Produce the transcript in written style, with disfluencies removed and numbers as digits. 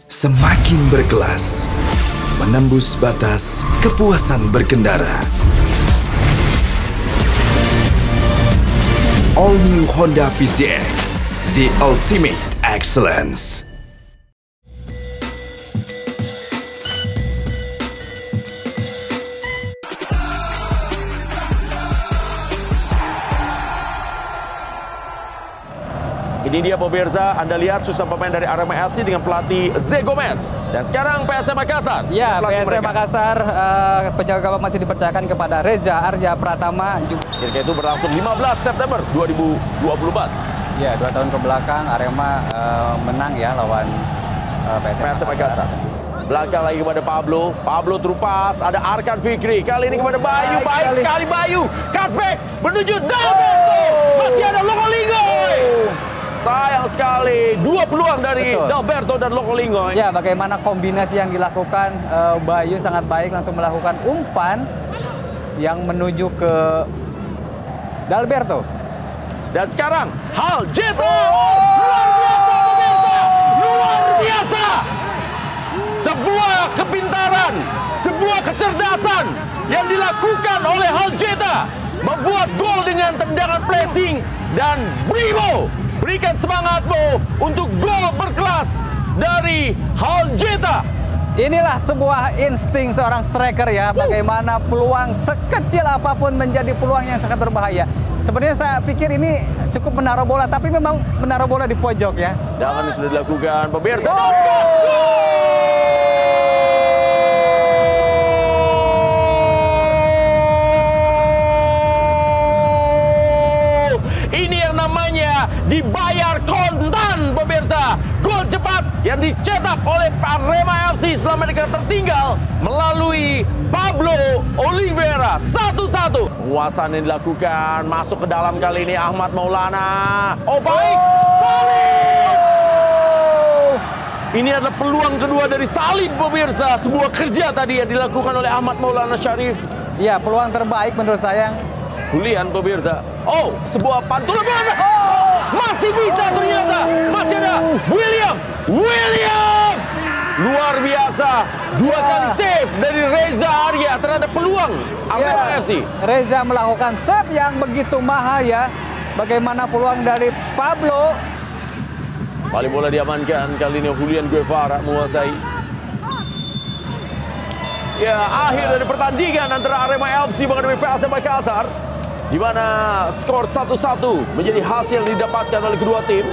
Semakin berkelas, menembus batas kepuasan berkendara. All New Honda PCX, the ultimate excellence. Ini dia pemirsa, Anda lihat susunan pemain dari Arema FC dengan pelatih Zé Gomes. Dan sekarang PSM Makassar. Ya, PSM Makassar penjaga gawang masih dipercayakan kepada Reza Arya Pratama. Ketika itu berlangsung 15 September 2024. Ya, 2 tahun ke belakang Arema menang ya lawan PSM Makassar. Belakang lagi kepada Pablo. Pablo terupas, ada Arkan Fikri. Kali ini kepada Bayu. Baik sekali Bayu. Cutback menuju Dalberto. Masih ada Lokolingoy. Sayang sekali, 2 peluang dari Dalberto dan Lokolingoy. Ya, bagaimana kombinasi yang dilakukan Bayu sangat baik, langsung melakukan umpan yang menuju ke Dalberto. Dan sekarang Hal Jeta. Luar biasa pemirsa, luar biasa. Sebuah kepintaran, sebuah kecerdasan yang dilakukan oleh Hal Jeta membuat gol dengan tendangan pressing. Dan Brimo, berikan semangatmu untuk gol berkelas dari Hal Jeta. Inilah sebuah insting seorang striker ya, bagaimana peluang sekecil apapun menjadi peluang yang sangat berbahaya. Sebenarnya saya pikir ini cukup menaruh bola, tapi memang menaruh bola di pojok ya. Dan ini sudah dilakukan pemirsa. Dibayar kontan pemirsa. Gol cepat yang dicetak oleh Arema FC setelah mereka tertinggal melalui Pablo Oliveira. 1-1. Penguasaan yang dilakukan, masuk ke dalam kali ini Ahmad Maulana. Oh baik, Salim. Ini adalah peluang kedua dari Salim pemirsa. Sebuah kerja tadi yang dilakukan oleh Ahmad Maulana Syarif. Ya, peluang terbaik menurut saya. Julian pemirsa. Oh, sebuah pantulan bola. Masih bisa ternyata. Masih ada William. Luar biasa. 2 kali save dari Reza Arya terhadap peluang Arema FC. Reza melakukan save yang begitu mahal. Bagaimana peluang dari Pablo. Kali bola diamankan. Kali ini Julian Guevara menguasai. Ya, akhir dari pertandingan antara Arema FC menghadapi PSM Makassar, di mana skor 1-1 menjadi hasil yang didapatkan oleh kedua tim.